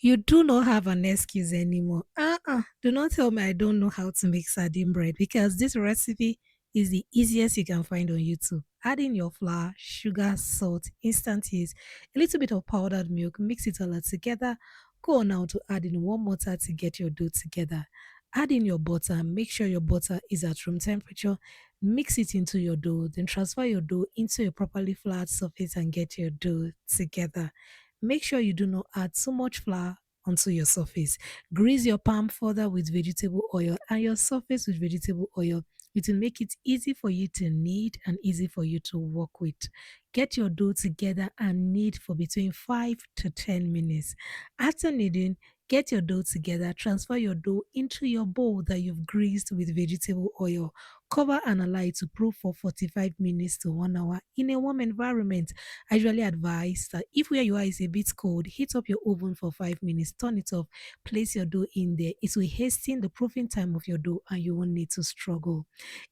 You do not have an excuse anymore. Do not tell me I don't know how to make sardine bread because this recipe is the easiest you can find on YouTube. Add in your flour, sugar, salt, instant yeast, a little bit of powdered milk, mix it all together. Go on now to add in one mortar to get your dough together. Add in your butter, make sure your butter is at room temperature. Mix it into your dough, then transfer your dough into a properly flat surface and get your dough together. Make sure you do not add too much flour onto your surface. Grease your palm further with vegetable oil and your surface with vegetable oil. It will make it easy for you to knead and easy for you to work with. Get your dough together and knead for between 5 to 10 minutes. After kneading, get your dough together, transfer your dough into your bowl that you've greased with vegetable oil. Cover and allow it to proof for 45 minutes to 1 hour in a warm environment. I usually advise that if where you are is a bit cold, heat up your oven for 5 minutes, turn it off, place your dough in there. It will hasten the proofing time of your dough and you won't need to struggle.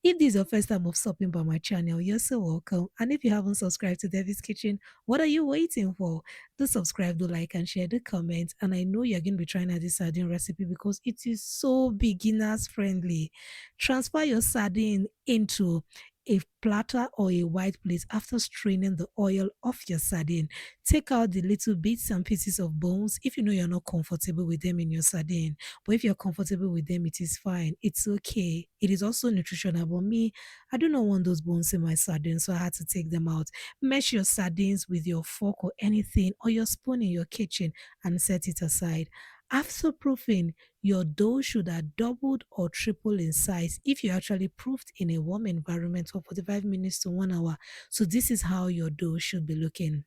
If this is your first time of stopping by my channel, you're so welcome. And if you haven't subscribed to Debbie's Kitchen, what are you waiting for? Do subscribe, do like and share, the comment. And I know you're going to be trying out this sardine recipe because it is so beginners friendly. Transfer your sardine into a platter or a white plate after straining the oil off your sardine. Take out the little bits and pieces of bones if you know you're not comfortable with them in your sardine. But if you're comfortable with them, it is fine. It's okay. It is also nutritional. But me, I do not want those bones in my sardine, so I had to take them out. Mesh your sardines with your fork or anything or your spoon in your kitchen and set it aside. After proofing, your dough should have doubled or tripled in size if you actually proofed in a warm environment for 45 minutes to 1 hour. So this is how your dough should be looking.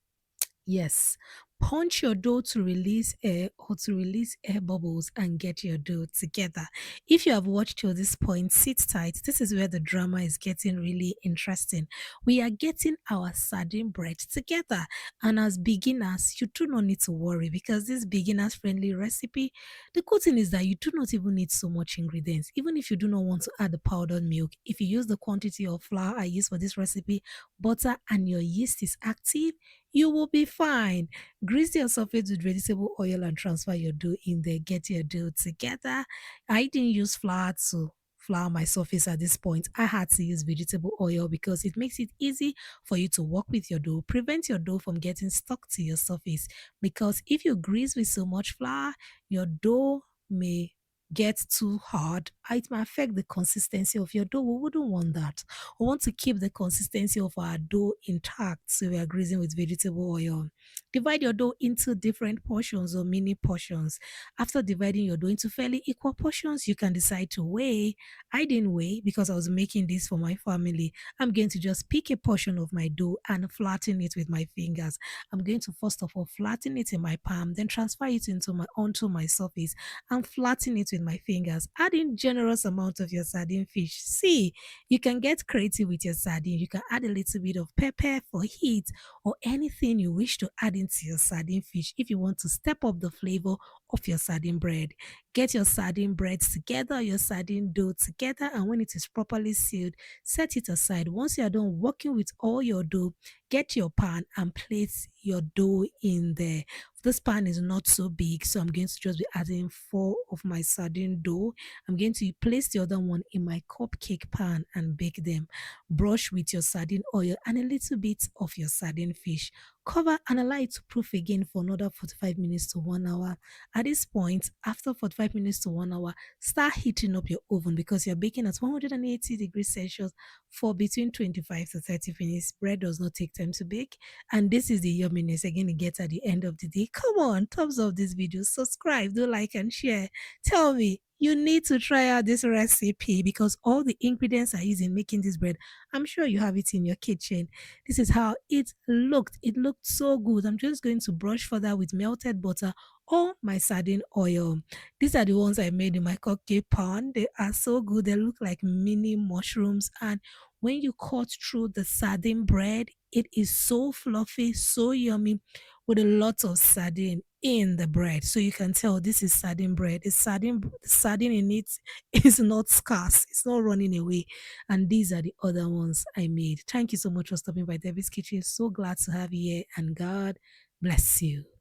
Yes. Punch your dough to release air or to release air bubbles and get your dough together. If you have watched till this point, sit tight. This is where the drama is getting really interesting. We are getting our sardine bread together. And as beginners, you do not need to worry because this beginners friendly recipe, the good thing is that you do not even need so much ingredients. Even if you do not want to add the powdered milk, if you use the quantity of flour I use for this recipe, butter, and your yeast is active, you will be fine. Grease your surface with vegetable oil and transfer your dough in there. Get your dough together. I didn't use flour to flour my surface at this point. I had to use vegetable oil because it makes it easy for you to work with your dough. Prevent your dough from getting stuck to your surface because if you grease with so much flour, your dough may get too hard. It might affect the consistency of your dough. We wouldn't want that. We want to keep the consistency of our dough intact, so we are greasing with vegetable oil. Divide your dough into different portions or mini portions. After dividing your dough into fairly equal portions, you can decide to weigh. I didn't weigh because I was making this for my family. I'm going to just pick a portion of my dough and flatten it with my fingers. I'm going to first of all flatten it in my palm, then transfer it into my onto my surface and flatten it with my fingers. Add in generous amount of your sardine fish. See, you can get creative with your sardine. You can add a little bit of pepper for heat or anything you wish to add into your sardine fish if you want to step up the flavor of your sardine bread. Get your sardine breads together, your sardine dough together, and when it is properly sealed, set it aside. Once you are done working with all your dough, get your pan and place your dough in there. This pan is not so big, so I'm going to just be adding 4 of my sardine dough. I'm going to place the other one in my cupcake pan and bake them. Brush with your sardine oil and a little bit of your sardine fish. Cover and allow it to proof again for another 45 minutes to 1 hour. At this point, after 45 minutes to 1 hour, start heating up your oven because you're baking at 180 degrees Celsius for between 25 to 30 minutes. Bread does not take time to bake, and this is the yumminess you're going to get at the end of the day. Come on, thumbs up this video, subscribe, do like and share. Tell me, you need to try out this recipe because all the ingredients I use in making this bread, I'm sure you have it in your kitchen. This is how it looked. It looked so good. I'm just going to brush further with melted butter or my sardine oil. These are the ones I made in my cupcake pan. They are so good. They look like mini mushrooms. And when you cut through the sardine bread, it is so fluffy, so yummy with a lot of sardine in the bread. So you can tell this is sardine bread. The sardine in it is not scarce. It's not running away. And these are the other ones I made. Thank you so much for stopping by Debbie's Kitchen. So glad to have you here and God bless you.